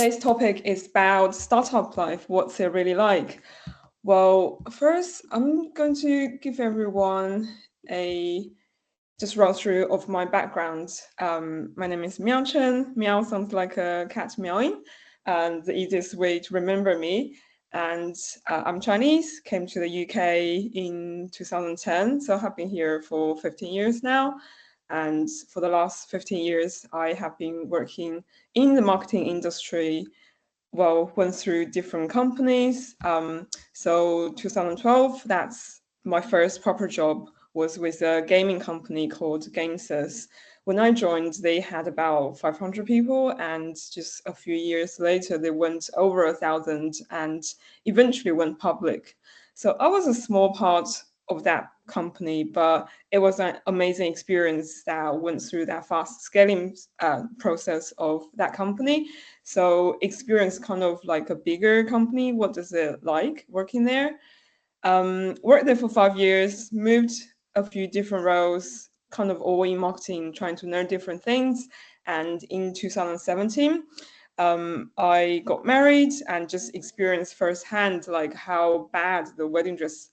today's topic is about startup life. What's it really like? Well, first, I'm going to give everyone a just run through of my background. My name is Miao Chen. Miao sounds like a cat meowing, and the easiest way to remember me. And I'm Chinese, came to the UK in 2010, so I have been here for 15 years now. And for the last 15 years, I have been working in the marketing industry. Well, went through different companies. So 2012, that's my first proper job was with a gaming company called Gamesys. When I joined, they had about 500 people, and just a few years later, they went over 1,000 and eventually went public. So I was a small part of that company, but it was an amazing experience that went through that fast scaling process of that company. So experience kind of like a bigger company. What does it like working there? Worked there for 5 years, moved a few different roles, kind of all in marketing, trying to learn different things. And in 2017, I got married and just experienced firsthand like how bad the wedding dress,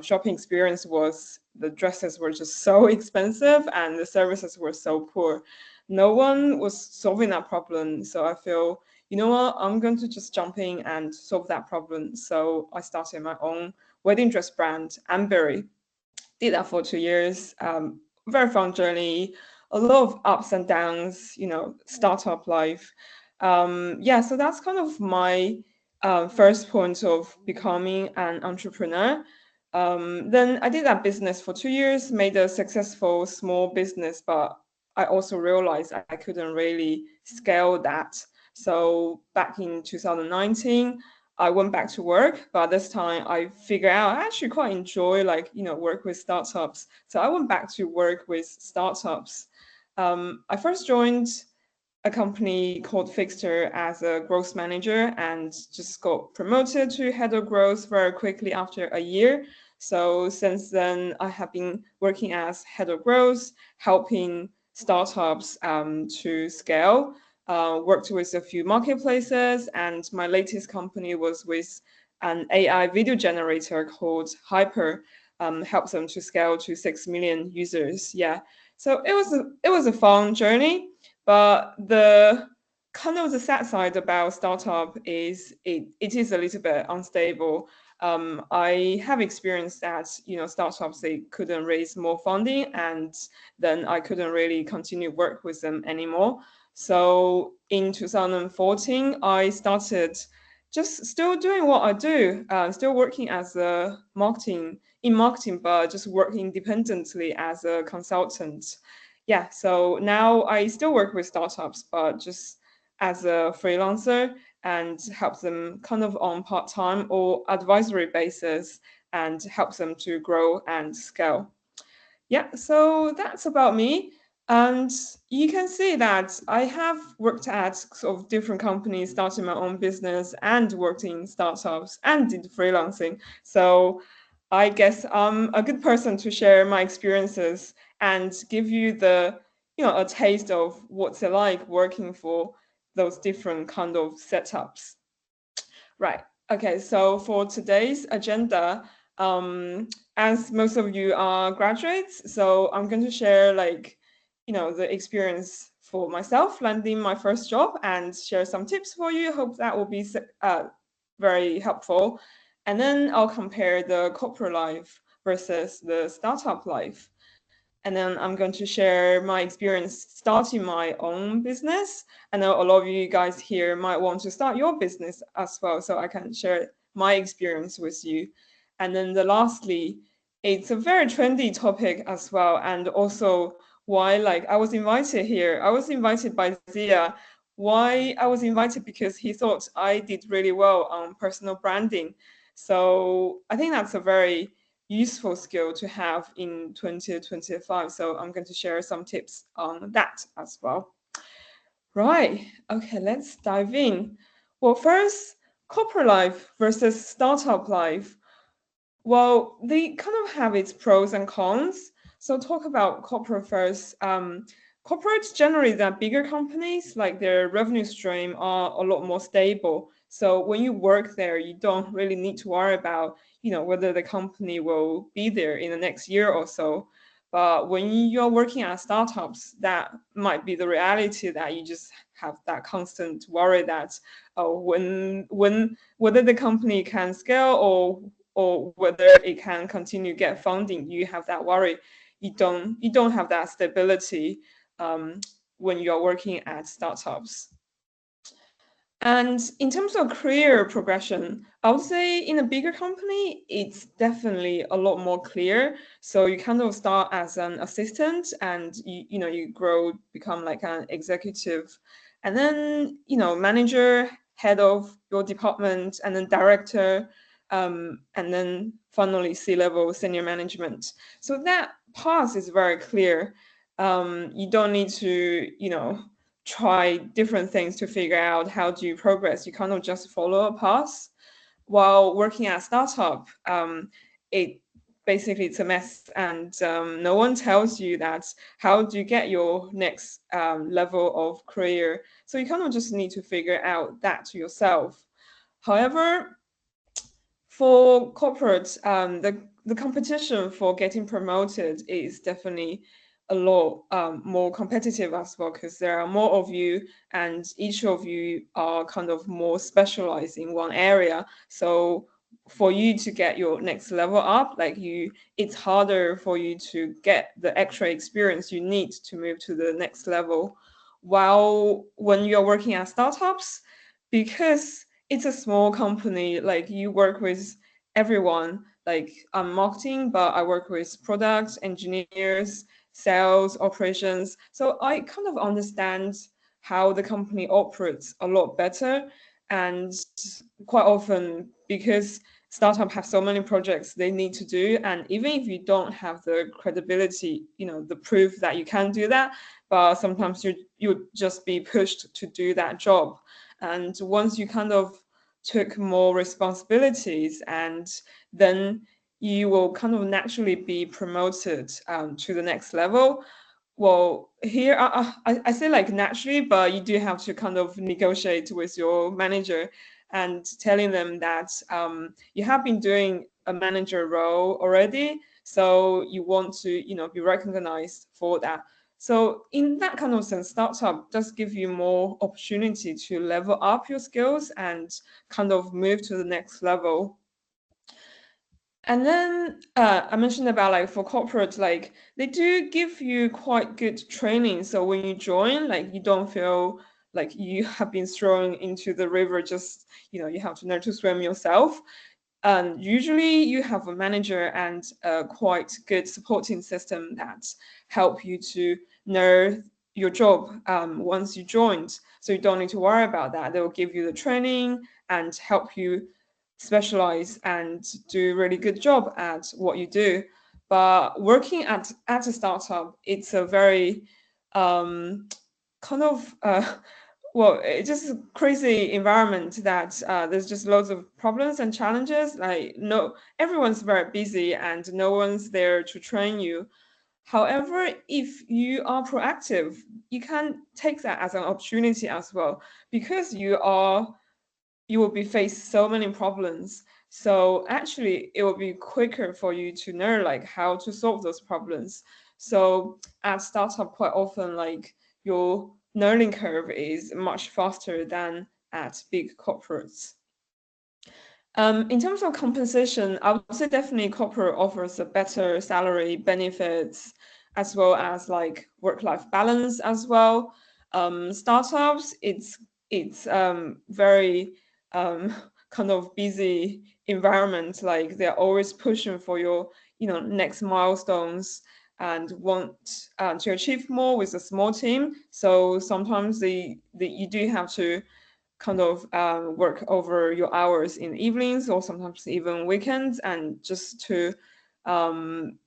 shopping experience was. The dresses were just so expensive and the services were so poor. No one was solving that problem. So I feel, you know what, I'm going to just jump in and solve that problem. So I started my own wedding dress brand, Amberry. Did that for 2 years. Very fun journey, a lot of ups and downs, startup life. Yeah, so that's kind of my first point of becoming an entrepreneur. Then I did that business for 2 years, made a successful small business, but I also realized I couldn't really scale that. So back in 2019, I went back to work, but this time I figured out I actually quite enjoy work with startups. So I went back to work with startups. I first joined a company called Fixter as a growth manager and just got promoted to head of growth very quickly after a year. So since then, I have been working as head of growth, helping startups to scale. Worked with a few marketplaces, and my latest company was with an AI video generator called Hyper. Helps them to scale to 6 million users. Yeah, so it was a fun journey. But the kind of the sad side about startup is it is a little bit unstable. I have experienced that, startups, they couldn't raise more funding, and then I couldn't really continue work with them anymore. So in 2014, I started just still doing what I do, still working as a marketing, but just working independently as a consultant. Yeah, so now I still work with startups, but just as a freelancer and help them kind of on part-time or advisory basis and help them to grow and scale. Yeah, so that's about me. And you can see that I have worked at sort of different companies, starting my own business and worked in startups and did freelancing. So I guess I'm a good person to share my experiences and give you a taste of what's it like working for those different kind of setups. Right. Okay. So for today's agenda, as most of you are graduates, so I'm going to share the experience for myself landing my first job and share some tips for you. Hope that will be very helpful. And then I'll compare the corporate life versus the startup life. And then I'm going to share my experience starting my own business. I know a lot of you guys here might want to start your business as well, so I can share my experience with you. And then lastly, it's a very trendy topic as well, and also why I was invited here. I was invited by Zia. Why I was invited because he thought I did really well on personal branding. So I think that's a very useful skill to have in 2025. So I'm going to share some tips on that as well. Right. Okay, let's dive in. Well, first, corporate life versus startup life. Well, they kind of have its pros and cons. So talk about corporate first. corporates generally, they're bigger companies, like their revenue stream are a lot more stable. So when you work there, you don't really need to worry about, whether the company will be there in the next year or so. But when you're working at startups, that might be the reality, that you just have that constant worry that, when whether the company can scale, or whether it can continue get funding, you have that worry. You don't have that stability, um, when you're working at startups. And in terms of career progression, I would say in a bigger company, it's definitely a lot more clear. So you kind of start as an assistant, and you grow, become like an executive, and then manager, head of your department, and then director, and then finally C-level senior management. So that path is very clear. You don't need to try different things to figure out how do you progress. You kind of just follow a path. While working at a startup, it basically it's a mess, and no one tells you that how do you get your next level of career. So you kind of just need to figure out that to yourself. However, for corporates, the competition for getting promoted is definitely a lot more competitive as well, because there are more of you, and each of you are kind of more specialized in one area. So for you to get your next level up, it's harder for you to get the extra experience you need to move to the next level. While when you're working at startups, because it's a small company, like you work with everyone. Like I'm marketing, but I work with products, engineers, sales, operations. So I kind of understand how the company operates a lot better. And quite often, because startup have so many projects they need to do, and even if you don't have the credibility, the proof that you can do that, but sometimes you just be pushed to do that job. And once you kind of took more responsibilities, and then you will kind of naturally be promoted to the next level. Well, here I say like naturally, but you do have to kind of negotiate with your manager and telling them that you have been doing a manager role already, so you want to be recognized for that. So in that kind of sense, startup does give you more opportunity to level up your skills and kind of move to the next level. And then I mentioned about like for corporates, like they do give you quite good training. So when you join, like you don't feel like you have been thrown into the river, just you have to learn to swim yourself. And usually you have a manager and a quite good supporting system that help you to know your job once you joined. So you don't need to worry about that. They will give you the training and help you specialize and do a really good job at what you do. But working at a startup, it's a very kind of well, it's just a crazy environment that there's just loads of problems and challenges. Like no, everyone's very busy and no one's there to train you. However, if you are proactive, you can take that as an opportunity as well, because you will be faced so many problems. So actually, it will be quicker for you to know like how to solve those problems. So at startup, quite often like your learning curve is much faster than at big corporates. In terms of compensation, I would say definitely corporate offers a better salary, benefits, as well as like work-life balance as well. Startups, it's very um, kind of busy environment. Like they're always pushing for your next milestones and want to achieve more with a small team. So sometimes you do have to kind of work over your hours in evenings or sometimes even weekends, and just to um,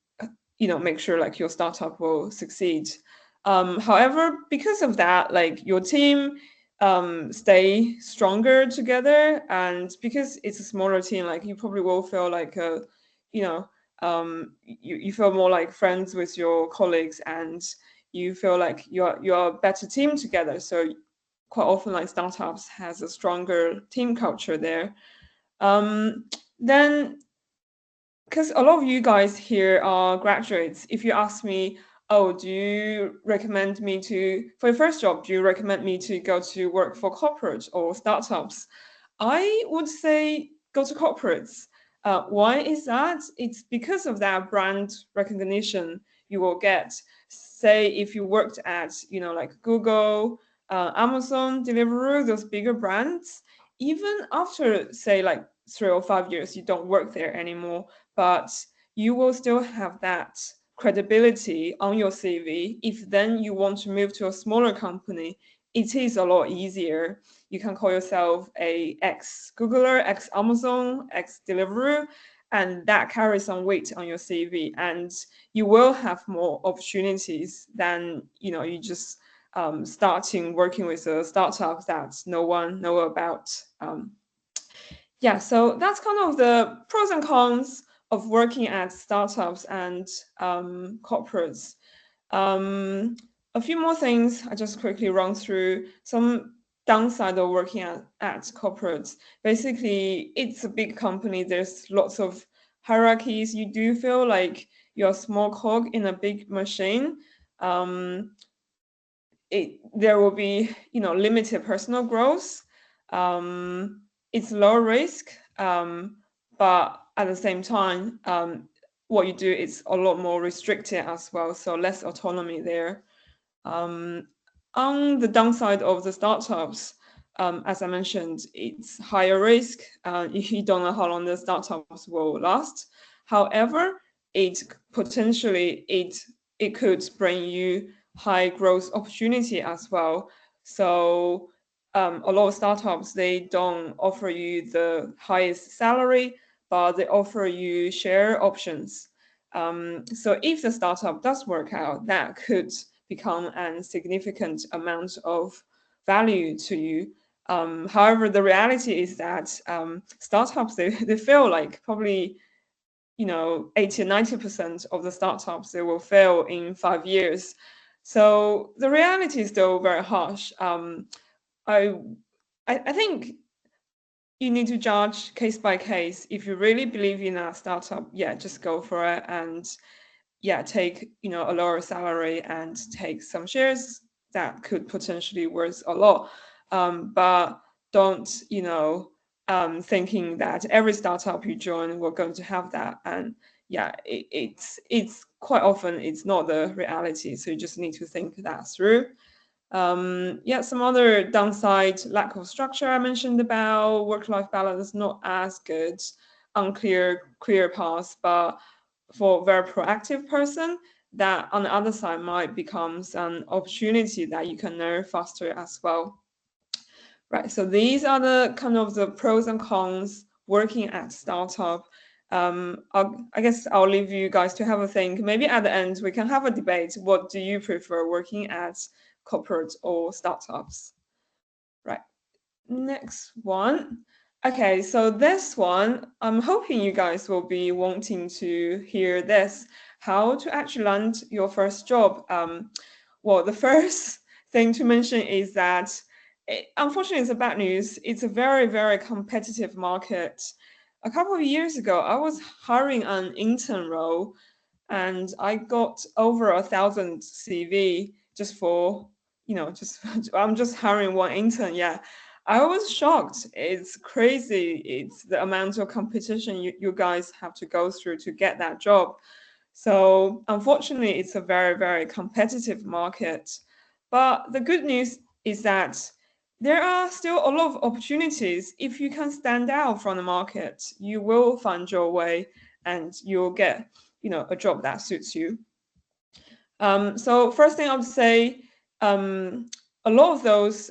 make sure like your startup will succeed. However, because of that, like your team stay stronger together, and because it's a smaller team, like you probably will feel like you feel more like friends with your colleagues, and you feel like you're a better team together. So quite often, like startups has a stronger team culture there. Then because a lot of you guys here are graduates, if you ask me, oh, do you recommend me to, for your first job, do you recommend me to go to work for corporate or startups? I would say go to corporates. Why is that? It's because of that brand recognition you will get. Say if you worked at, like Google, Amazon, Deliveroo, those bigger brands, even after say like 3 or 5 years, you don't work there anymore, but you will still have that credibility on your CV. If then you want to move to a smaller company, it is a lot easier. You can call yourself a ex Googler, ex Amazon, ex Deliveroo, and that carries some weight on your CV, and you will have more opportunities than you just starting working with a startup that no one know about. Yeah, so that's kind of the pros and cons of working at startups and corporates. Um, a few more things I just quickly run through. Some downside of working at corporates. Basically, it's a big company. There's lots of hierarchies. You do feel like you're a small cog in a big machine. Um, there will be limited personal growth. It's low risk, but at the same time, what you do is a lot more restricted as well, so less autonomy there. um, on the downside of the startups, as I mentioned, it's higher risk. You don't know how long the startups will last. However, it potentially it could bring you high growth opportunity as well. So a lot of startups, they don't offer you the highest salary, but they offer you share options. So if the startup does work out, that could become a significant amount of value to you. However, the reality is that startups, they feel like probably 80 or 90% of the startups, they will fail in 5 years. So the reality is still very harsh. I, I think you need to judge case by case. If you really believe in a startup, yeah, just go for it, and yeah, take a lower salary and take some shares that could potentially worth a lot. But don't thinking that every startup you join we're going to have that. And yeah, it's quite often it's not the reality, so you just need to think that through. Yeah, some other downside: lack of structure I mentioned about, work-life balance not as good, unclear career paths. But for a very proactive person, that on the other side might becomes an opportunity that you can learn faster as well. Right. So these are the kind of the pros and cons working at startup. I guess I'll leave you guys to have a think. Maybe at the end we can have a debate. What do you prefer, working at corporate or startups? Right. Next one. Okay, so this one, I'm hoping you guys will be wanting to hear this. How to actually land your first job. Well, the first thing to mention is that, unfortunately, it's a bad news. It's a very, very competitive market. A couple of years ago, I was hiring an intern role, and I got over 1,000 CV just for, just I'm just hiring one intern. Yeah, I was shocked. It's crazy. It's the amount of competition you guys have to go through to get that job. So unfortunately, it's a very, very competitive market. But the good news is that there are still a lot of opportunities. If you can stand out from the market, you will find your way, and you'll get, a job that suits you. So first thing I would say, a lot of those,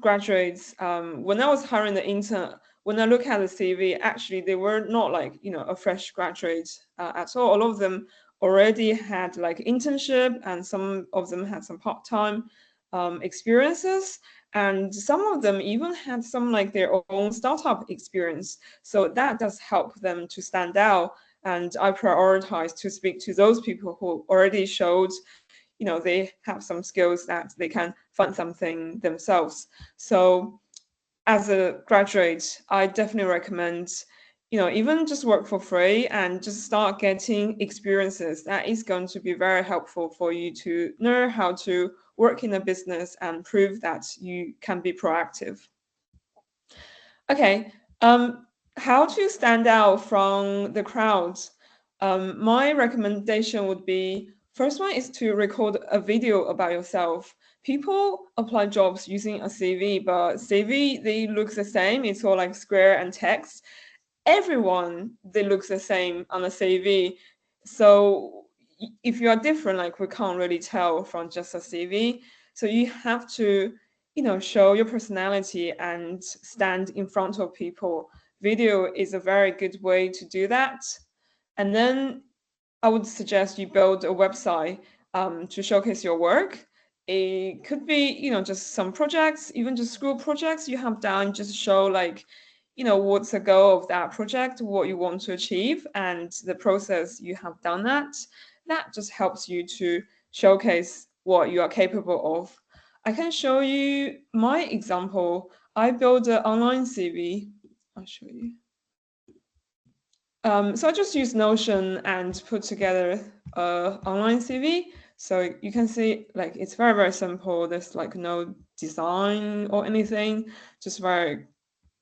graduates, when I was hiring the intern, when I look at the CV, actually they were not like, a fresh graduate at all. A lot of them already had like internship, and some of them had some part-time experiences, and some of them even had some like their own startup experience. So that does help them to stand out. and I prioritize to speak to those people who already showed, they have some skills that they can fund something themselves. So as a graduate, I definitely recommend, even just work for free and just start getting experiences. That is going to be very helpful for you to learn how to work in a business and prove that you can be proactive. Okay, how to stand out from the crowd? My recommendation would be, first one is to record a video about yourself. People apply jobs using a CV, but CV, they look the same. It's all like square and text. Everyone, they look the same on a CV. So if you are different, like we can't really tell from just a CV. So you have to, show your personality and stand in front of people. Video is a very good way to do that. And then I would suggest you build a website to showcase your work. It could be, just some projects, even just school projects you have done, just show like, what's the goal of that project, what you want to achieve, and the process you have done that. That just helps you to showcase what you are capable of. I can show you my example. I built an online CV. I'll show you. So I just use Notion and put together a online CV. So you can see like it's very, very simple. There's like no design or anything, just very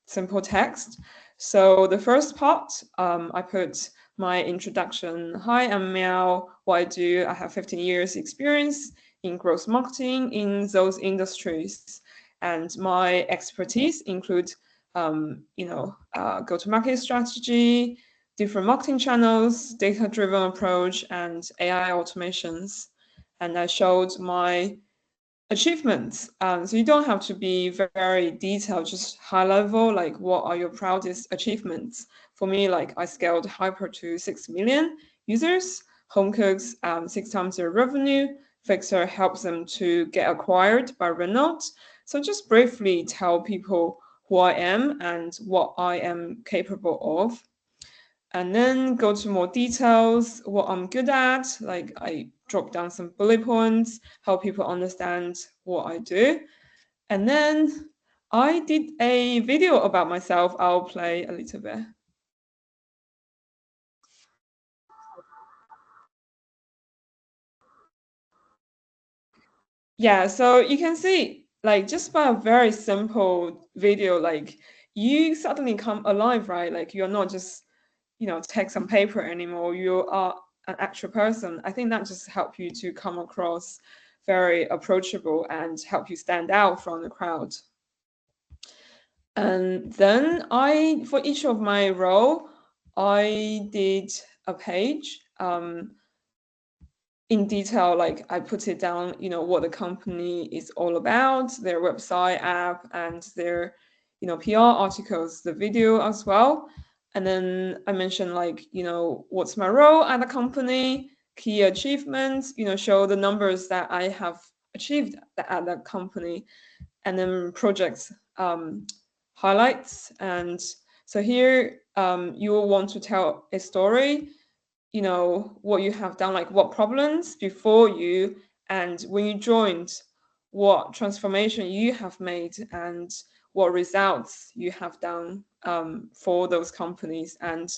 simple text. So the first part, I put my introduction. Hi, I'm Maio. What I do, I have 15 years experience in growth marketing in those industries. And my expertise include, go-to-market strategy, different marketing channels, data-driven approach, and AI automations. And I showed my achievements. So you don't have to be very detailed, just high level, like what are your proudest achievements? For me, like I scaled Hyper to 6 million users, Home Cooks 6 times their revenue, Fixer helps them to get acquired by Renault. So just briefly tell people who I am and what I am capable of, and then go to more details, what I'm good at. Like I drop down some bullet points, help people understand what I do. And then I did a video about myself. I'll play a little bit. Yeah, so you can see, like, just by a very simple video, like, you suddenly come alive, right? Like, you're not just, text on paper anymore. You are an actual person. I think that just help you to come across very approachable and help you stand out from the crowd. And then for each of my role, I did a page. In detail, like I put it down, what the company is all about, their website, app, and their, PR articles, the video as well. And then I mentioned like, what's my role at the company, key achievements, show the numbers that I have achieved at the company, and then projects highlights. And so here you will want to tell a story, what you have done, like what problems before you and when you joined, what transformation you have made, and what results you have done for those companies, and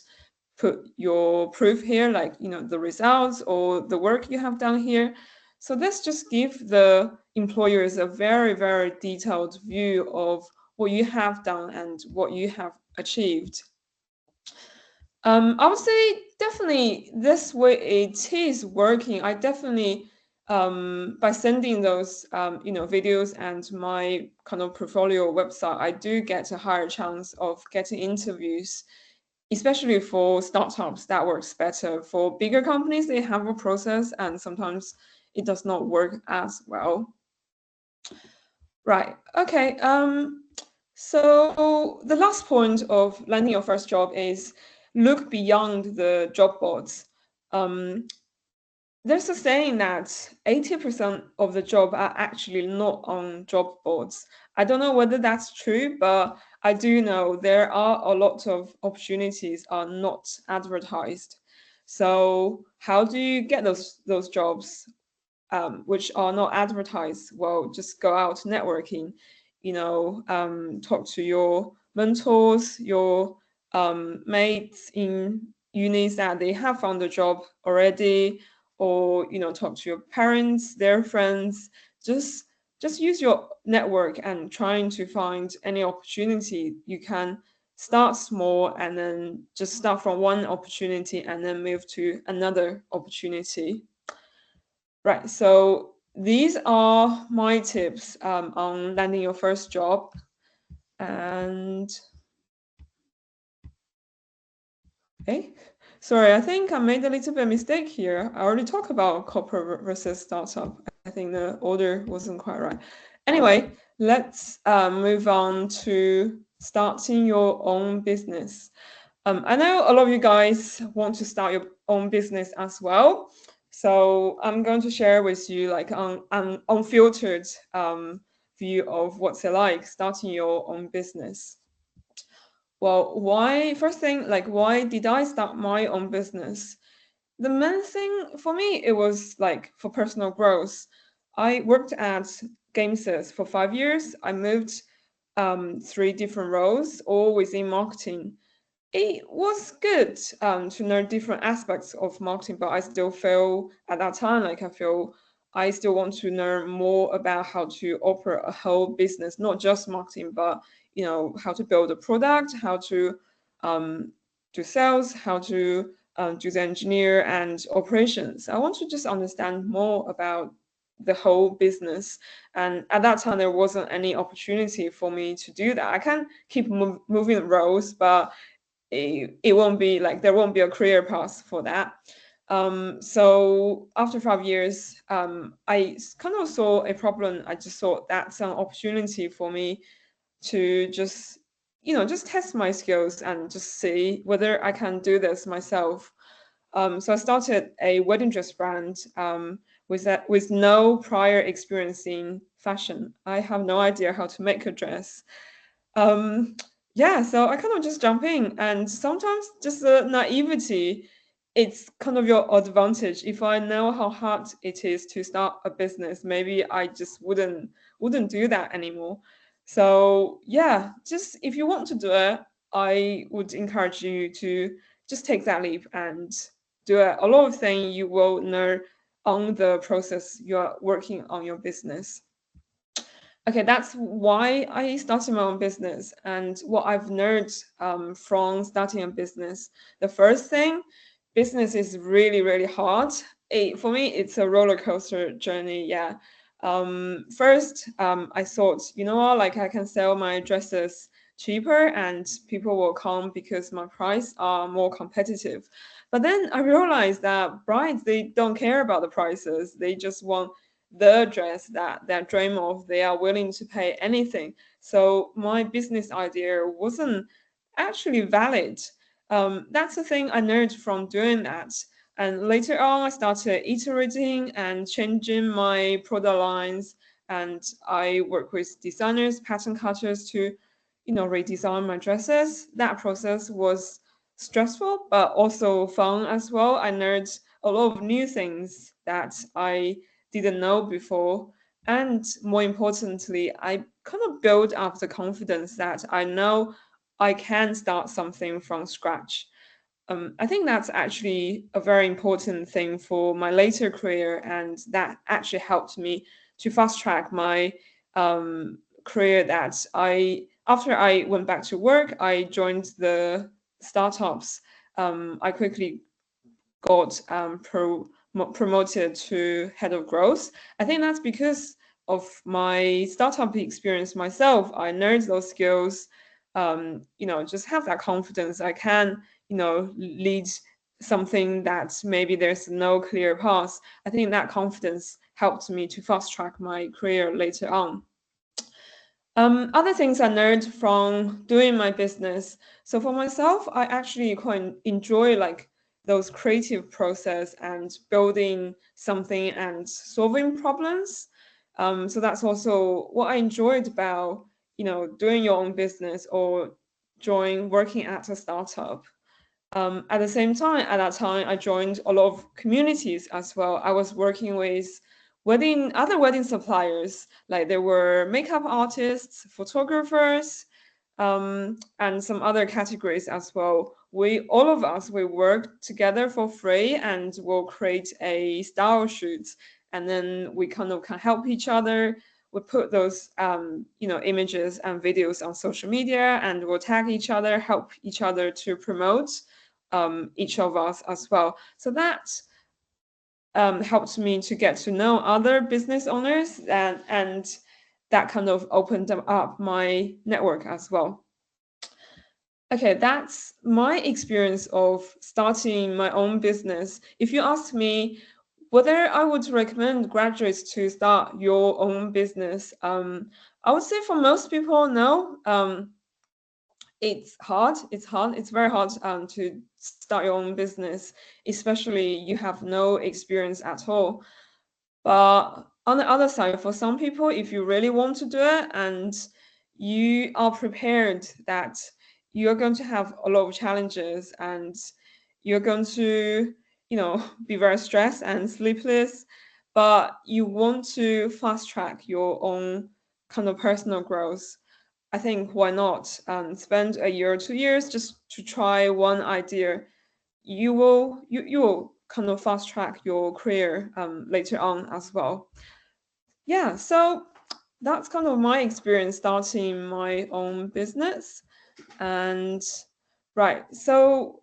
put your proof here, like the results or the work you have done here. So let's just give the employers a very, very detailed view of what you have done and what you have achieved. I would say definitely this way it is working. I definitely by sending those videos and my kind of portfolio website, I do get a higher chance of getting interviews, especially for startups. That works better. For bigger companies, they have a process, and sometimes it does not work as well. Right. Okay. So the last point of landing your first job is look beyond the job boards. Um, there's a saying that 80% of the job are actually not on job boards. I don't know whether that's true, but I do know there are a lot of opportunities are not advertised. So how do you get those jobs which are not advertised? Well, just go out networking, talk to your mentors, your mates in unis that they have found a job already, or talk to your parents, their friends. Just use your network and trying to find any opportunity. You can start small and then just start from one opportunity and then move to another opportunity. Right. So these are my tips on landing your first job. And okay, sorry, I think I made a little bit of mistake here. I already talked about corporate versus startup. I think the order wasn't quite right. Anyway, let's move on to starting your own business. I know a lot of you guys want to start your own business as well. So I'm going to share with you like an unfiltered view of what's it like starting your own business. Well, first thing, like, why did I start my own business? The main thing for me, it was like for personal growth. I worked at GameSys for 5 years. I moved three different roles, all within marketing. It was good to learn different aspects of marketing, but I still feel at that time like I still want to learn more about how to operate a whole business, not just marketing, but how to build a product, how to do sales, how to do the engineer and operations. I want to just understand more about the whole business. And at that time, there wasn't any opportunity for me to do that. I can keep moving roles, but it won't be like there won't be a career path for that. So after 5 years, I kind of saw a problem. I just thought that's an opportunity for me to just test my skills and just see whether I can do this myself. So I started a wedding dress brand with no prior experience in fashion. I have no idea how to make a dress. um yeah, so I kind of just jump in, and sometimes just the naivety, it's kind of your advantage. If I know how hard it is to start a business, maybe I just wouldn't do that anymore. So yeah, just if you want to do it, I would encourage you to just take that leap and do it. A lot of things you will learn on the process you are working on your business. Okay, that's why I started my own business and what I've learned from starting a business. The first thing, business is really, really hard. For me, it's a roller coaster journey. Yeah. First, I thought, what, like I can sell my dresses cheaper and people will come because my price are more competitive. But then I realized that brides, they don't care about the prices. They just want the dress that they dream of. They are willing to pay anything. So my business idea wasn't actually valid. That's the thing I learned from doing that. And later on, I started iterating and changing my product lines. And I work with designers, pattern cutters to, redesign my dresses. That process was stressful, but also fun as well. I learned a lot of new things that I didn't know before. And more importantly, I kind of built up the confidence that I know I can start something from scratch. I think that's actually a very important thing for my later career, and that actually helped me to fast track my career. That after I went back to work, I joined the startups. I quickly got promoted to head of growth. I think that's because of my startup experience myself. I learned those skills. Just have that confidence. I can, lead something that maybe there's no clear path. I think that confidence helped me to fast track my career later on. Other things I learned from doing my business. So for myself, I actually quite enjoy like those creative process and building something and solving problems. So that's also what I enjoyed about doing your own business or join working at a startup. At the same time, at that time, I joined a lot of communities as well. I was working with other wedding suppliers, like there were makeup artists, photographers, and some other categories as well. All of us, we work together for free and we'll create a style shoot. And then we kind of can help each other. We put those, images and videos on social media, and we'll tag each other, help each other to promote each of us as well. So that helped me to get to know other business owners, and that kind of opened up my network as well. Okay, that's my experience of starting my own business. If you ask me whether I would recommend graduates to start your own business, I would say for most people, no. It's hard. It's hard. It's very hard to start your own business, especially you have no experience at all. But on the other side, for some people, if you really want to do it and you are prepared that you're going to have a lot of challenges and you're going to, be very stressed and sleepless, but you want to fast track your own kind of personal growth, I think why not spend a year or 2 years just to try one idea. You will kind of fast track your career later on as well. Yeah, so that's kind of my experience starting my own business. And right, so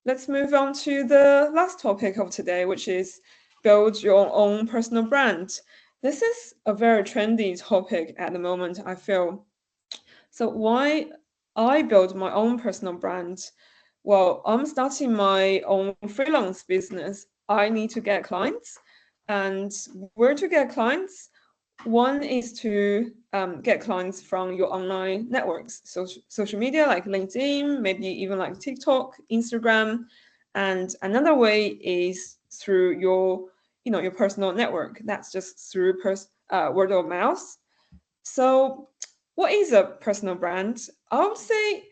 let's move on to the last topic of today, which is build your own personal brand. This is a very trendy topic at the moment, I feel. So why I build my own personal brand? Well, I'm starting my own freelance business. I need to get clients, and where to get clients? One is to get clients from your online networks, social media like LinkedIn, maybe even like TikTok, Instagram, and another way is through your personal network. That's just through word of mouth. So, what is a personal brand? I would say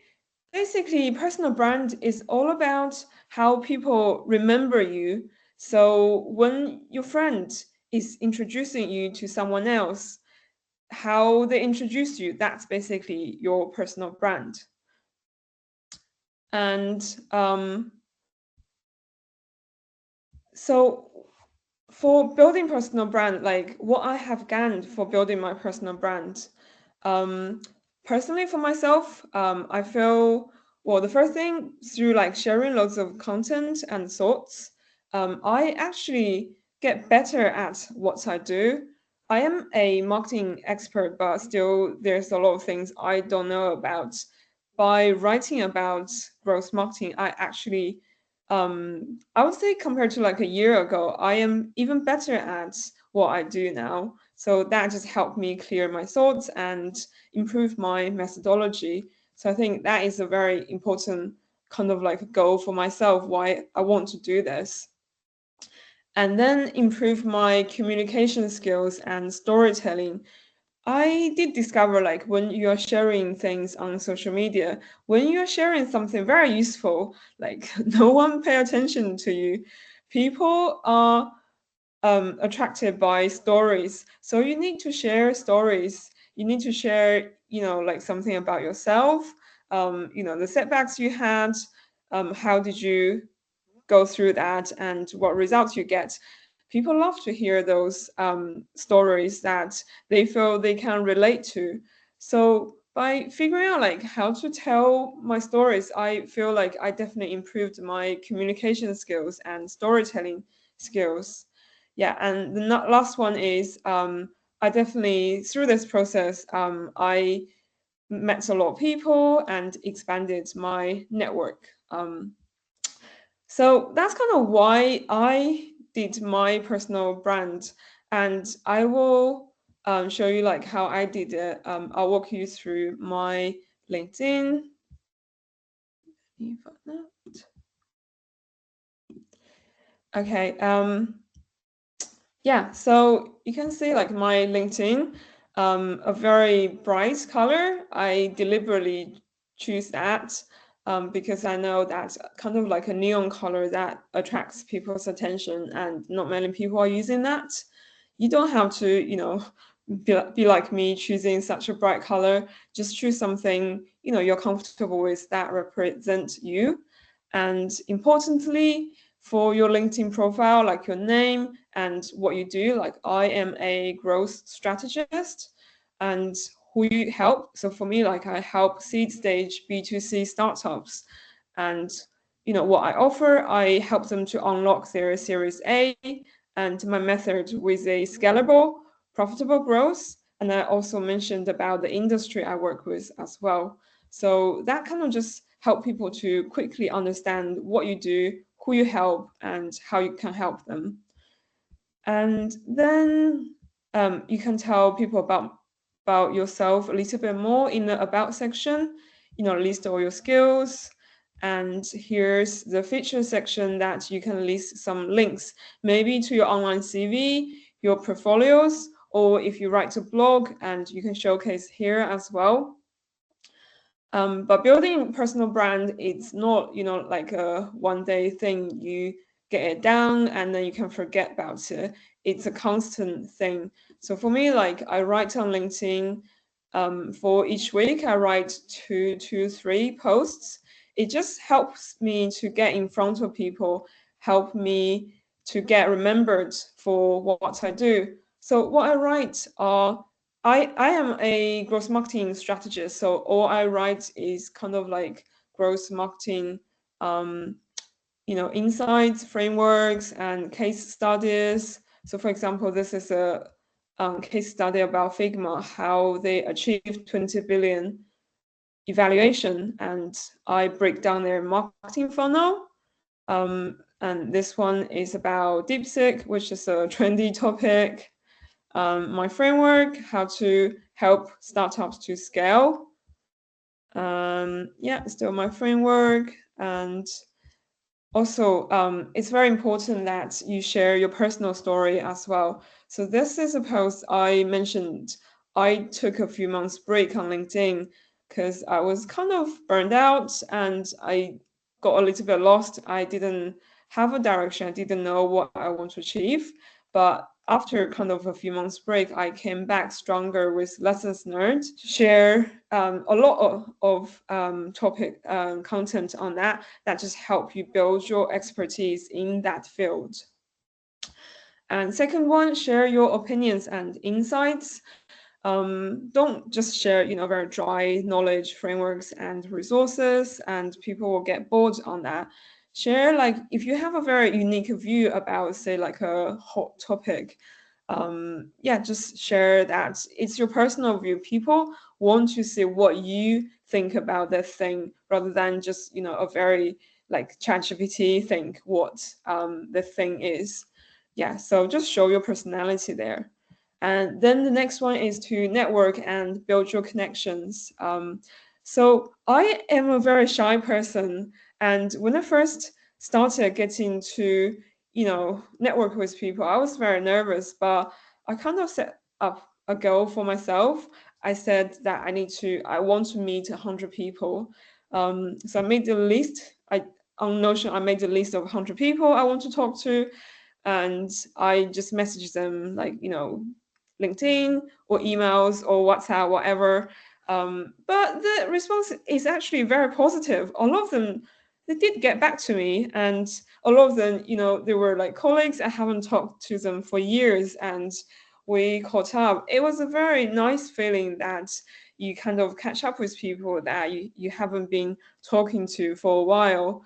basically, personal brand is all about how people remember you. So, when your friend is introducing you to someone else, how they introduce you, that's basically your personal brand. And so, for building personal brand, like what I have gained for building my personal brand, um, personally for myself, I feel well. The first thing through like sharing lots of content and thoughts, I actually get better at what I do. I am a marketing expert, but still there's a lot of things I don't know about. By writing about growth marketing, I would say compared to like a year ago, I am even better at what I do now. So that just helped me clear my thoughts and improve my methodology. So I think that is a very important kind of like goal for myself, why I want to do this. And then improve my communication skills and storytelling. I did discover like when you're sharing things on social media, when you're sharing something very useful, like no one pay attention to you. People are attracted by stories. So you need to share stories. You need to share, like something about yourself, the setbacks you had, how did you go through that and what results you get. People love to hear those stories that they feel they can relate to. So by figuring out like how to tell my stories, I feel like I definitely improved my communication skills and storytelling skills. Yeah, and the last one is I definitely through this process I met a lot of people and expanded my network. So that's kind of why I did my personal brand, and I will show you like how I did it. I'll walk you through my LinkedIn. Okay. Yeah. So you can see like my LinkedIn. a very bright color. I deliberately choose that because I know that's kind of like a neon color that attracts people's attention, and not many people are using that. You don't have to, be like me choosing such a bright color. Just choose something, you're comfortable with that represents you. And importantly, for your LinkedIn profile, like your name and what you do, like I am a growth strategist, and who you help. So for me, like I help seed stage B2C startups, and what I offer, I help them to unlock their Series A, and my method with a scalable, profitable growth. And I also mentioned about the industry I work with as well. So that kind of just help people to quickly understand what you do, who you help, and how you can help them. And then you can tell people about yourself a little bit more in the about section. List all your skills. And here's the feature section that you can list some links, maybe to your online CV, your portfolios, or if you write a blog, and you can showcase here as well. But building personal brand, it's not, like a one day thing. You get it down and then you can forget about it. It's a constant thing. So for me, like I write on LinkedIn, for each week, I write two to three posts. It just helps me to get in front of people, help me to get remembered for what I do. So what I write are I am a growth marketing strategist, so all I write is kind of like growth marketing, um, insights, frameworks, and case studies. So, for example, this is a case study about Figma, how they achieved 20 billion evaluation, and I break down their marketing funnel. And this one is about DeepSeek, which is a trendy topic. My framework, how to help startups to scale. Yeah, still my framework. And also, it's very important that you share your personal story as well. So this is a post I mentioned. I took a few months break on LinkedIn because I was kind of burned out and I got a little bit lost. I didn't have a direction. I didn't know what I want to achieve. But after kind of a few months break, I came back stronger with lessons learned. Share a lot of topic content on that just help you build your expertise in that field. And second one, share your opinions and insights. Don't just share, very dry knowledge, frameworks, and resources, and people will get bored on that. Share, like, if you have a very unique view about, say, like a hot topic, yeah, just share that. It's your personal view. People want to see what you think about that thing rather than just, a very like ChatGPT think what the thing is. Yeah, so just show your personality there. And then the next one is to network and build your connections. So I am a very shy person, and when I first started getting to, network with people, I was very nervous, but I kind of set up a goal for myself. I said that I want to meet 100 people. So I made the list. On Notion, I made a list of 100 people I want to talk to, and I just messaged them like, LinkedIn or emails or WhatsApp, whatever. But the response is actually very positive. All of them, they did get back to me, and a lot of them, they were like colleagues. I haven't talked to them for years, and we caught up. It was a very nice feeling that you kind of catch up with people that you haven't been talking to for a while,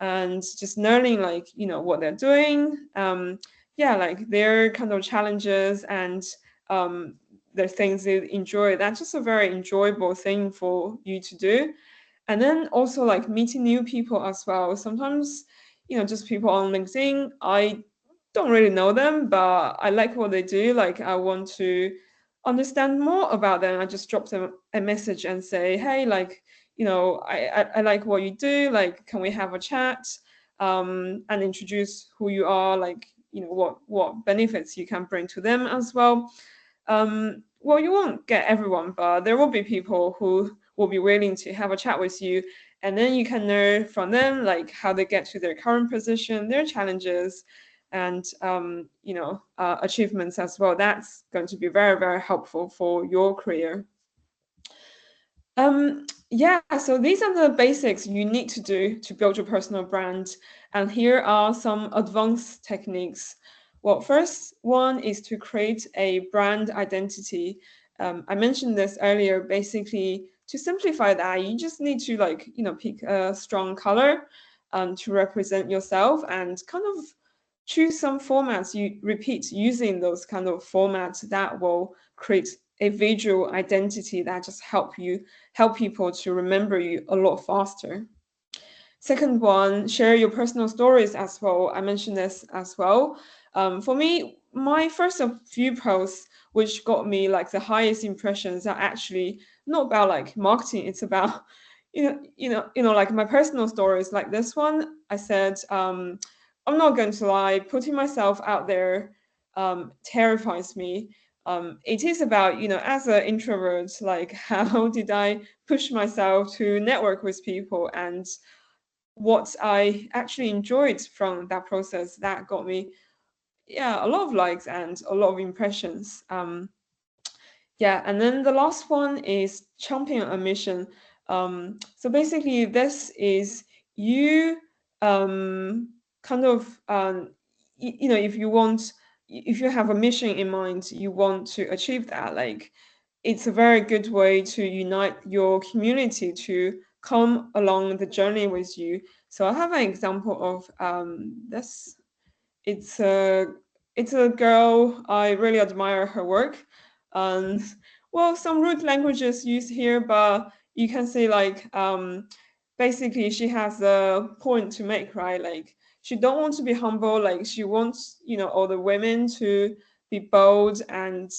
and just learning like, what they're doing. Yeah, like their kind of challenges and the things they enjoy. That's just a very enjoyable thing for you to do. And then also like meeting new people as well. Sometimes, just people on LinkedIn, I don't really know them, but I like what they do. Like I want to understand more about them. I just drop them a message and say, hey, like, I like what you do. Like, can we have a chat? And introduce who you are, like, what benefits you can bring to them as well. well, you won't get everyone, but there will be people who will be willing to have a chat with you, and then you can learn from them, like how they get to their current position, their challenges, and achievements as well. That's going to be very, very helpful for your career. Yeah, so these are the basics you need to do to build your personal brand. And here are some advanced techniques. Well, first one is to create a brand identity. I mentioned this earlier. Basically, to simplify that, you just need to pick a strong color to represent yourself, and kind of choose some formats you repeat using those kind of formats that will create a visual identity that just help people to remember you a lot faster. Second one, share your personal stories as well. I mentioned this as well. For me, my first few posts, which got me like the highest impressions, are actually not about like marketing. It's about, like my personal stories. Like this one, I said, I'm not going to lie, putting myself out there terrifies me. It is about, as an introvert, like how did I push myself to network with people, and what I actually enjoyed from that process that got me, yeah, a lot of likes and a lot of impressions. Yeah, and then the last one is champion a mission. So basically, this is you kind of if you want, if you have a mission in mind, you want to achieve that. Like, it's a very good way to unite your community to come along the journey with you. So I have an example of this. It's a it's a girl. I really admire her work, and well, some rude languages used here, but you can see like basically she has a point to make, right? Like she don't want to be humble. Like she wants all the women to be bold and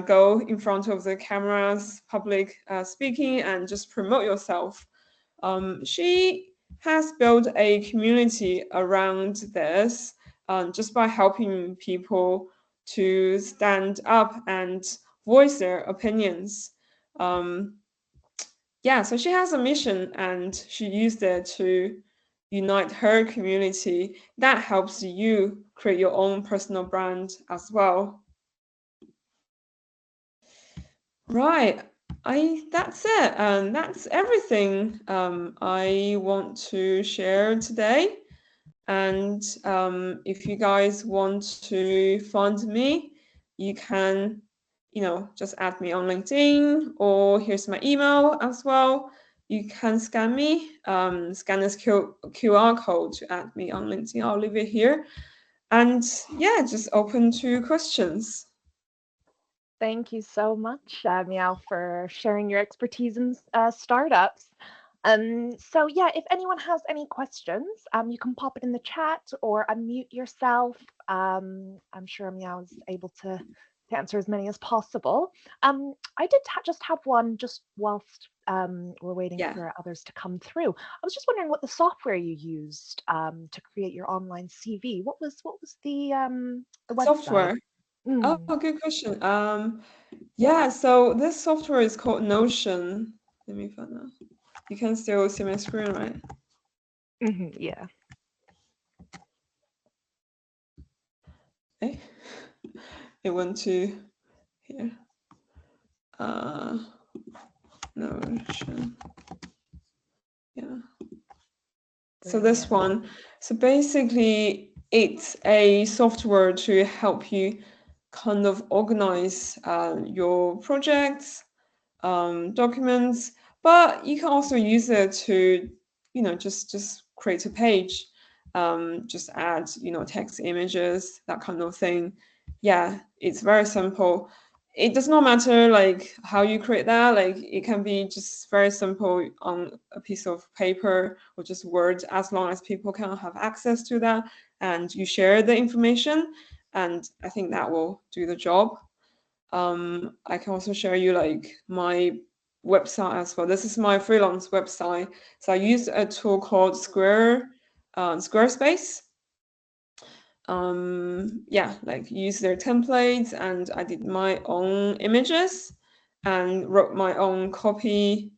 go in front of the cameras, public speaking, and just promote yourself. She has built a community around this just by helping people to stand up and voice their opinions. Um, yeah, so she has a mission and she used it to unite her community. That helps you create your own personal brand as well. Right. I That's it, and that's everything I want to share today. And if you guys want to find me, you can, just add me on LinkedIn, or here's my email as well. You can scan me, scan this QR code to add me on LinkedIn. I'll leave it here. And yeah, just open to questions. Thank you so much, Miao, for sharing your expertise in startups. So yeah, if anyone has any questions, you can pop it in the chat or unmute yourself. I'm sure Meow is able to answer as many as possible. I did just have one just whilst we're waiting Yeah, for others to come through. I was just wondering what the software you used to create your online CV. What was the website? software. Oh, Mm, good question. Yeah, so this software is called Notion. Let me find out. You can still see my screen, right? yeah. Eh? It went to here. Uh, Notion. Yeah. So this Brilliant. one. So basically, it's a software to help you kind of organize your projects, documents, but you can also use it to, just create a page, just add, text, images, that kind of thing. Yeah, it's very simple. It does not matter like how you create that. Like it can be just very simple on a piece of paper or just words, as long as people can have access to that and you share the information. And I think that will do the job. I can also share you like my website as well. This is my freelance website. So I use a tool called Squarespace. yeah, like use their templates, and I did my own images and wrote my own copy.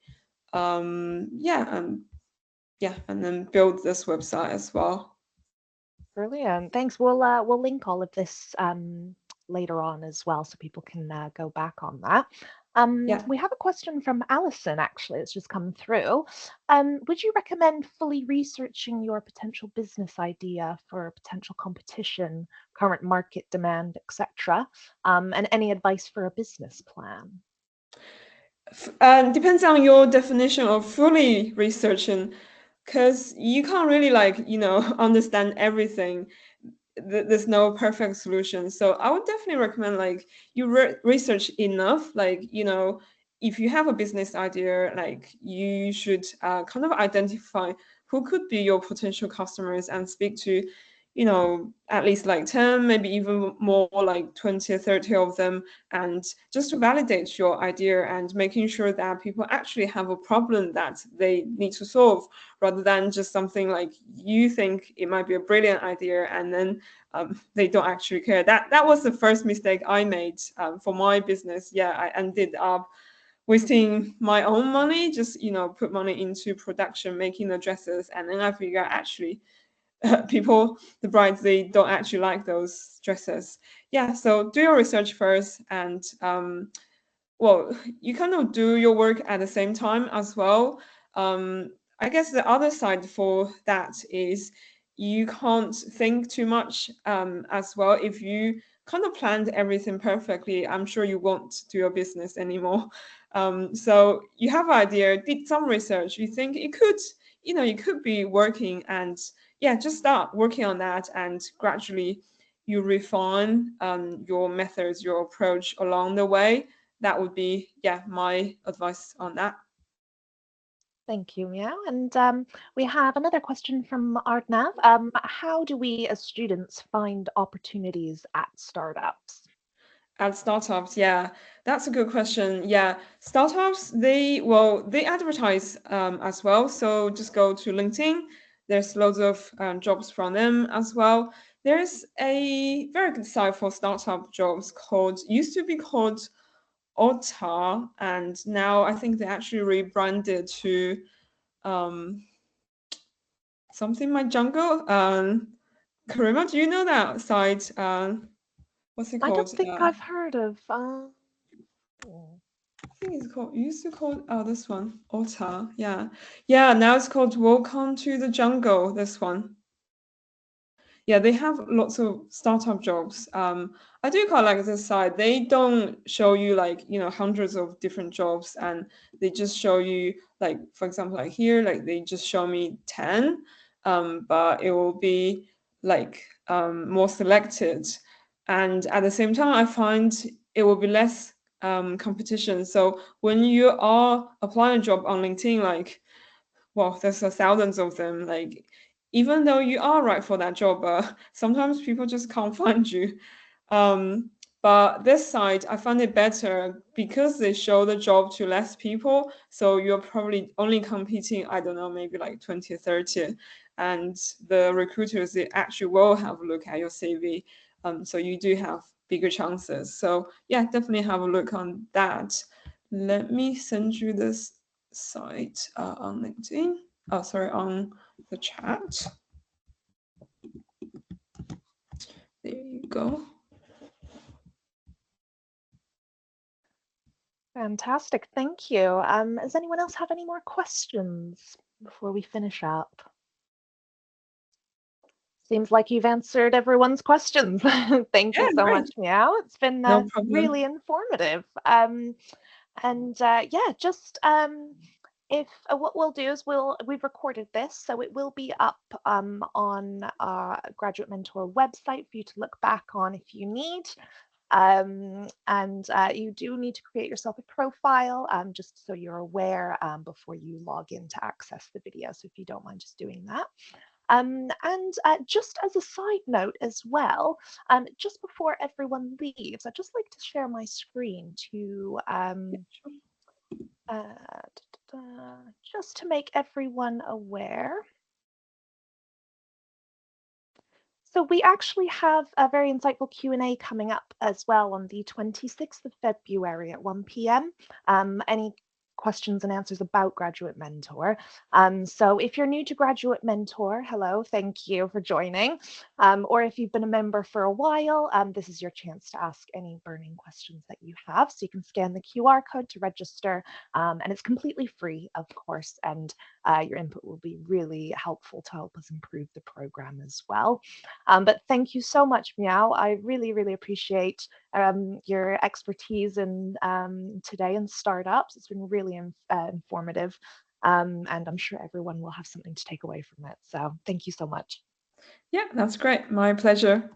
Yeah, and then build this website as well. Brilliant. Thanks. We'll link all of this later on as well, so people can go back on that. Yeah. We have a question from Alison, actually. It's just come through. Would you recommend fully researching your potential business idea for potential competition, current market demand, etc., and any advice for a business plan? Depends on your definition of fully researching, because you can't really like understand everything. There's no perfect solution. So I would definitely recommend like you research enough. Like if you have a business idea, like you should kind of identify who could be your potential customers and speak to at least like 10, maybe even more, like 20 or 30 of them, and just to validate your idea and making sure that people actually have a problem that they need to solve, rather than just something like you think it might be a brilliant idea and then they don't actually care. That was the first mistake I made for my business. Yeah, I ended up wasting my own money, just put money into production, making the dresses, and then I figure actually people, the brides, they don't actually like those dresses. Yeah, so do your research first, and well, you kind of do your work at the same time as well. I guess the other side for that is you can't think too much as well. If you kind of planned everything perfectly, I'm sure you won't do your business anymore. So you have an idea, did some research, you think it could, it could be working, and yeah, just start working on that, and gradually you refine your methods, your approach along the way. That would be, yeah, my advice on that. Thank you, Meow. And we have another question from Arnav. How do we as students find opportunities at startups? At startups, yeah, that's a good question. Yeah, startups, they advertise as well. So just go to LinkedIn. There's loads of jobs from them as well. There's a very good site for startup jobs called, used to be called Ota, and now I think they actually rebranded to um, something my jungle. Karima, do you know that site? What's it I called? don't think I've heard of. I think it's called, used to call, oh, this one, Ota. Yeah. Yeah, now it's called Welcome to the Jungle, this one. Yeah, they have lots of startup jobs. I do quite like this side. They don't show you like, hundreds of different jobs, and they just show you like, for example, like here, like they just show me 10, but it will be like more selected. And at the same time, I find it will be less competition. So when you are applying a job on LinkedIn, like, well, there's thousands of them. Like, even though you are right for that job, sometimes people just can't find you. Um, but this side, I find it better because they show the job to less people. So you're probably only competing, I don't know, maybe like 20 or 30. And the recruiters, they actually will have a look at your CV. So you do have bigger chances. So yeah, definitely have a look on that. Let me send you this site on LinkedIn. Oh, sorry, on the chat. There you go. Fantastic, thank you. Does anyone else have any more questions before we finish up? Seems like you've answered everyone's questions. Thank you Yeah, so great. much, Meow. It's been No really problem. informative. And yeah, just if what we'll do is we've recorded this, so it will be up on Graduate Mentor website for you to look back on if you need. And you do need to create yourself a profile just so you're aware before you log in to access the video. So if you don't mind just doing that. And just as a side note as well, just before everyone leaves, I'd just like to share my screen to just to make everyone aware. So we actually have a very insightful Q&A coming up as well on the 26th of February at 1 p.m. Any questions and answers about Graduate Mentor. So if you're new to Graduate Mentor, hello, thank you for joining. Or if you've been a member for a while, this is your chance to ask any burning questions that you have. So you can scan the QR code to register, and it's completely free, of course, and your input will be really helpful to help us improve the program as well. But thank you so much, Meow. I really, really appreciate your expertise in today in startups. It's been really informative, and I'm sure everyone will have something to take away from it. So thank you so much. Yeah, that's great. My pleasure.